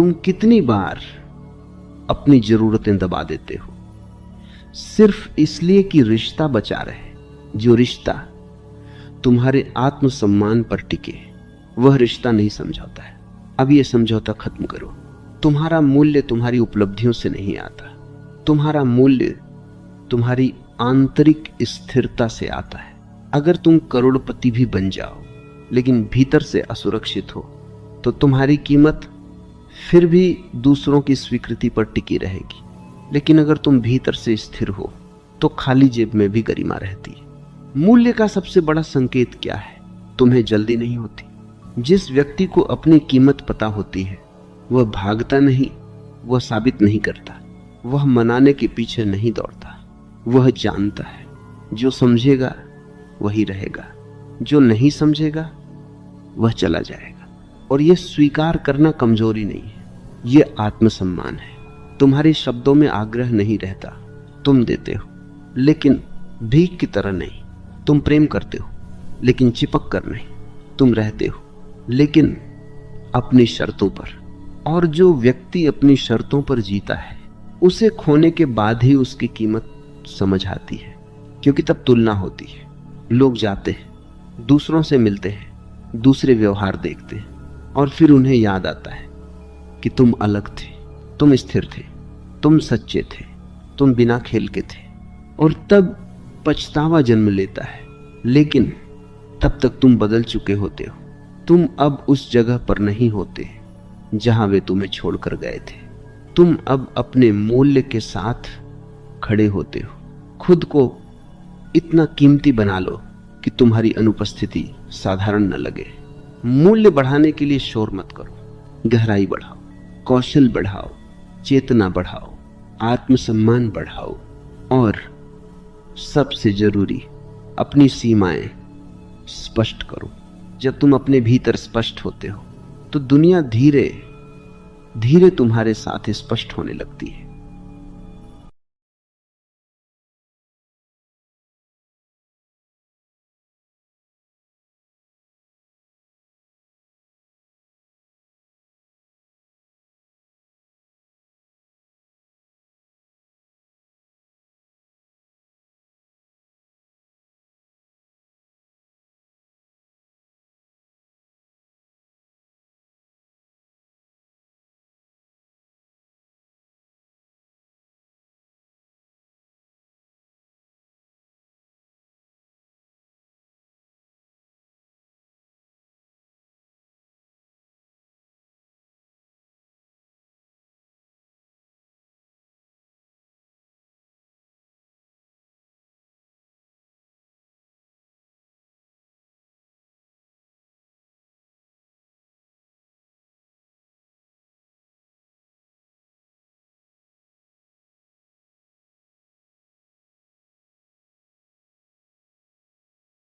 तुम कितनी बार अपनी जरूरतें दबा देते हो सिर्फ इसलिए कि रिश्ता बचा रहे। जो रिश्ता तुम्हारे आत्मसम्मान पर टिके वह रिश्ता नहीं समझौता है। अब यह समझौता खत्म करो। तुम्हारा मूल्य तुम्हारी उपलब्धियों से नहीं आता, तुम्हारा मूल्य तुम्हारी आंतरिक स्थिरता से आता है। अगर तुम करोड़पति भी बन जाओ लेकिन भीतर से असुरक्षित हो तो तुम्हारी कीमत फिर भी दूसरों की स्वीकृति पर टिकी रहेगी। लेकिन अगर तुम भीतर से स्थिर हो तो खाली जेब में भी गरिमा रहती है। मूल्य का सबसे बड़ा संकेत क्या है? तुम्हें जल्दी नहीं होती। जिस व्यक्ति को अपनी कीमत पता होती है वह भागता नहीं, वह साबित नहीं करता, वह मनाने के पीछे नहीं दौड़ता। वह जानता है जो समझेगा वही रहेगा, जो नहीं समझेगा वह चला जाएगा। और यह स्वीकार करना कमजोरी नहीं है, यह आत्मसम्मान है। तुम्हारे शब्दों में आग्रह नहीं रहता, तुम देते हो लेकिन भीख की तरह नहीं। तुम प्रेम करते हो लेकिन चिपक कर नहीं। तुम रहते हो लेकिन अपनी शर्तों पर। और जो व्यक्ति अपनी शर्तों पर जीता है उसे खोने के बाद ही उसकी कीमत समझ आती है, क्योंकि तब तुलना होती है। लोग जाते हैं, दूसरों से मिलते हैं, दूसरे व्यवहार देखते हैं और फिर उन्हें याद आता है कि तुम अलग थे, तुम स्थिर थे, तुम सच्चे थे, तुम बिना खेल के थे। और तब पछतावा जन्म लेता है। लेकिन तब तक तुम बदल चुके होते हो। तुम अब उस जगह पर नहीं होते जहां वे तुम्हें छोड़कर गए थे। तुम अब अपने मूल्य के साथ खड़े होते हो। खुद को इतना कीमती बना लो कि तुम्हारी अनुपस्थिति साधारण न लगे। मूल्य बढ़ाने के लिए शोर मत करो, गहराई बढ़ाओ, कौशल बढ़ाओ, चेतना बढ़ाओ, आत्मसम्मान बढ़ाओ और सबसे जरूरी अपनी सीमाएं स्पष्ट करो। जब तुम अपने भीतर स्पष्ट होते हो तो दुनिया धीरे धीरे तुम्हारे साथ स्पष्ट होने लगती है।